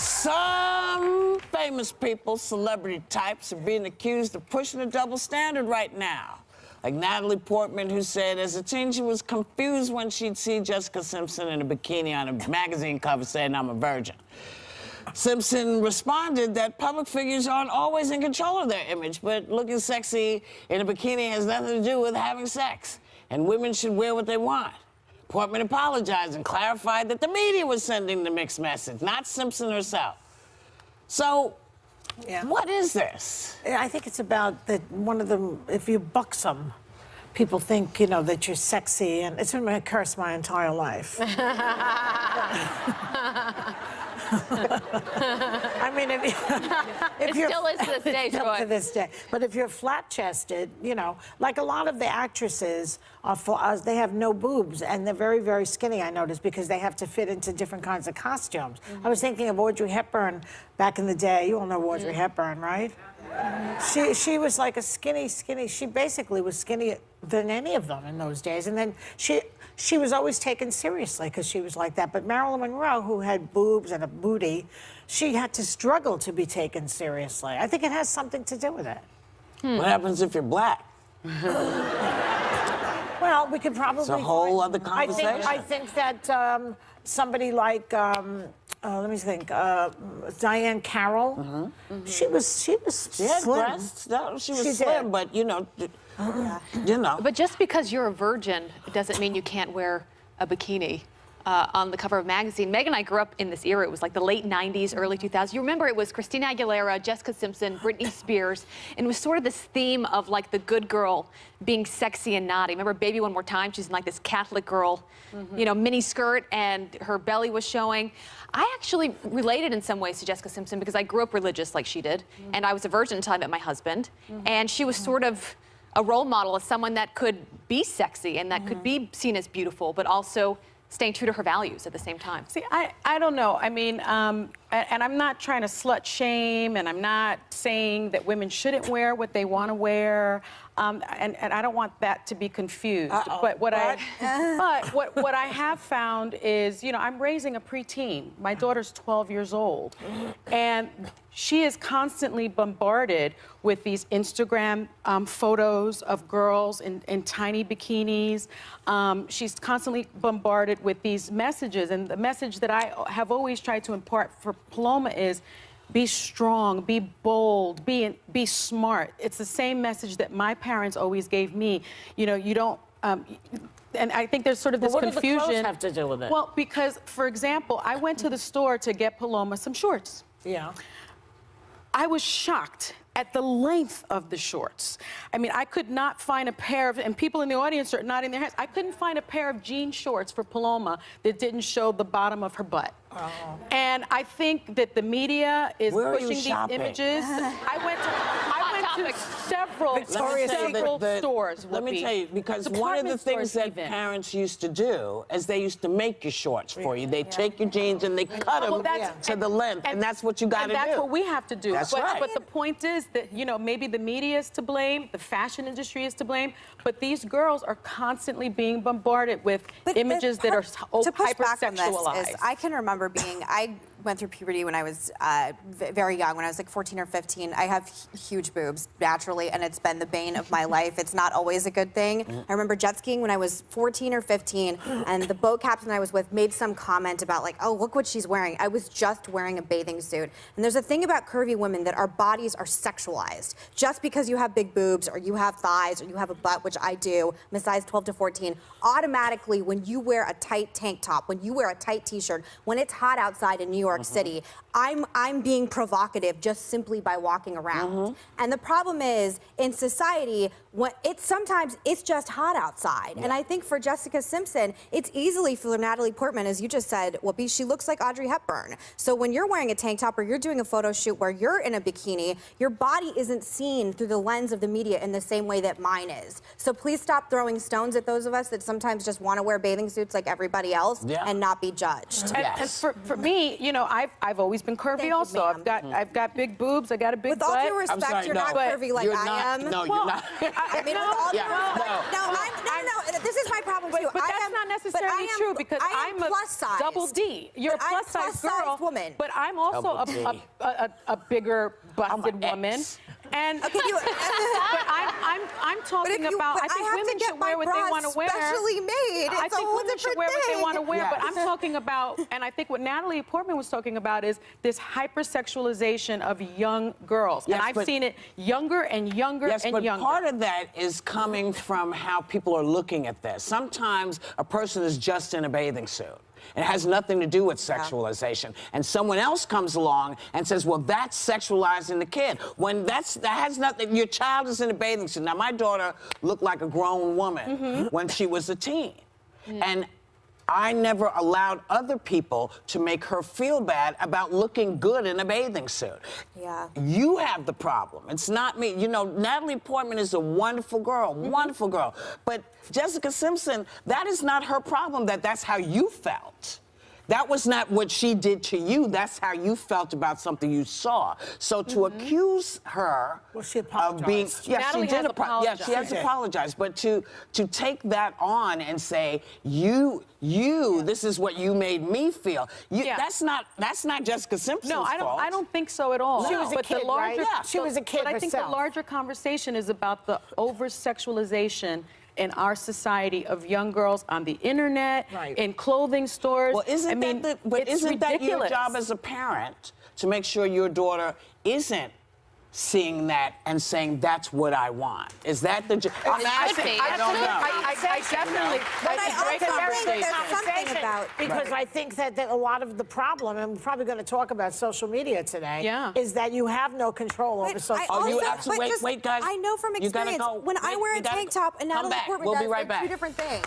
Some famous people, celebrity types, are being accused of pushing a double standard right now. Like Natalie Portman, who said as a teen she was confused when she'd see Jessica Simpson in a bikini on a magazine cover saying, "I'm a virgin." Simpson responded that public figures aren't always in control of their image, but looking sexy in a bikini has nothing to do with having sex, and women should wear what they want. Portman apologized and clarified that the media was sending the mixed message, not Simpson herself. So, what is this? I think it's about that one of them, if you buxom, people think, you know, that you're sexy, and it's been my curse my entire life. I mean, if you're... It still is to this day, Troy. To this day. But if you're flat-chested, you know, like a lot of the actresses, they have no boobs, and they're very, very skinny, I noticed, because they have to fit into different kinds of costumes. I was thinking of Audrey Hepburn back in the day. You all know Audrey Hepburn, right? She was like a skinny. She basically was skinnier than any of them in those days. And then she was always taken seriously because she was like that. But Marilyn Monroe, who had boobs and a booty, she had to struggle to be taken seriously. I think it has something to do with it. What happens if you're black? Well, we could probably... It's a whole other conversation. I think that somebody like, let me think, Diane Carroll, she was She had slim. breasts. No, she was slim, did. but, you know, you know. But just because you're a virgin doesn't mean you can't wear a bikini on the cover of a magazine. Meg and I grew up in this era. It was like the late 90s, early 2000s. You remember it was Christina Aguilera, Jessica Simpson, Britney Spears, and it was sort of this theme of like the good girl being sexy and naughty. Remember Baby One More Time? She's in like this Catholic girl, you know, mini skirt, and her belly was showing. I actually related in some ways to Jessica Simpson because I grew up religious like she did, and I was a virgin until I met my husband, and she was sort of a role model as someone that could be sexy and that could be seen as beautiful, but also staying true to her values at the same time. See, I don't know. I mean, and I'm not trying to slut shame, and I'm not saying that women shouldn't wear what they want to wear, and I don't want that to be confused. But what I have found is, you know, I'm raising a preteen. My daughter's 12 years old, and she is constantly bombarded with these Instagram photos of girls in tiny bikinis. She's constantly bombarded with these messages, and the message that I have always tried to impart for Paloma is be strong, be bold, be smart. It's the same message that my parents always gave me. You know, you don't, and I think there's sort of this confusion. What do the clothes have to do with it? Well, because, for example, I went to the store to get Paloma some shorts. Yeah. I was shocked at the length of the shorts. I mean, I could not find a pair of, and people in the audience are nodding their heads, I couldn't find a pair of jean shorts for Paloma that didn't show the bottom of her butt. And I think that the media is pushing these images. I went to several stores. Let me tell you, because one of the things that parents used to do is they used to make your shorts for you. They take your jeans and they cut them to the length, and that's what you got to do. That's what we have to do. That's right. But the point is that, you know, maybe the media is to blame, the fashion industry is to blame, but these girls are constantly being bombarded with images that are hypersexualized. I can remember I went through puberty when I was very young, when I was like 14 or 15. I have huge boobs, naturally, and it's been the bane of my life. It's not always a good thing. I remember jet skiing when I was 14 or 15, and the boat captain I was with made some comment about like, oh, look what she's wearing. I was just wearing a bathing suit. And there's a thing about curvy women that our bodies are sexualized. Just because you have big boobs, or you have thighs, or you have a butt, which I do, I'm a size 12 to 14, automatically when you wear a tight tank top, when you wear a tight t-shirt, when it's hot outside in New York City, I'm being provocative just simply by walking around. And the problem is, in society, sometimes it's just hot outside. And I think for Jessica Simpson, it's easily for Natalie Portman, as you just said, Whoopi, she looks like Audrey Hepburn. So when you're wearing a tank top or you're doing a photo shoot where you're in a bikini, your body isn't seen through the lens of the media in the same way that mine is. So please stop throwing stones at those of us that sometimes just want to wear bathing suits like everybody else and not be judged. And for me, you know, I've always been curvy also. I've got big boobs, I got a big butt. With all due respect, you're not curvy like I am. No, you're not. I mean, with all due respect, no, this is my problem but, too. But I that's am- not but necessarily I am- true because I am I'm a plus size. double D. You're But a I'm plus size plus-size girl, woman. but I'm also a bigger busted an woman. ex. And Okay, you, but I'm talking about. I think have women to get should wear my what they bras want to wear. specially made. I It's a think whole women should different wear what they thing. want to wear, but I'm Yes. talking about, and I think what Natalie Portman was talking about is this hypersexualization of young girls. Yes, And I've but- seen it younger and younger Yes, and but younger. part of that is coming from how people are looking at this. Sometimes a person is just in a bathing suit. It has nothing to do with sexualization. And someone else comes along and says, well, that's sexualizing the kid. When that has nothing, your child is in a bathing suit. Now, my daughter looked like a grown woman when she was a teen. And I never allowed other people to make her feel bad about looking good in a bathing suit. Yeah. You have the problem. It's not me. You know, Natalie Portman is a wonderful girl, wonderful girl. But Jessica Simpson, that is not her problem, that's how you felt. That was not what she did to you. That's how you felt about something you saw. So to accuse her Well, she of being, apologized. Natalie has apologized. she has apologized. But to take that on and say this is what you made me feel. Yeah. That's not Jessica Simpson's No, fault. I don't think so at all. She was a But kid, the larger, right? Yeah. She was a kid But I think the herself. larger conversation is about the over-sexualization in our society of young girls on the internet, Right. in clothing stores. Well, isn't it's that your ridiculous. job as a parent to make sure your daughter isn't seeing that and saying that's what I want? Is that the job? I'm asking. be. I don't know. I definitely. But I it's a great also think conversation. there's something about. Because I think that a lot of the problem, and we're probably going to talk about social media today, Yeah. is that you have no control over But social I Oh, you also- absolutely but just- wait, guys. I know from You gotta experience, go. when I Wait, wear you a gotta tank go. top and Come Natalie back. Portman We'll does, be right they're two back. different things.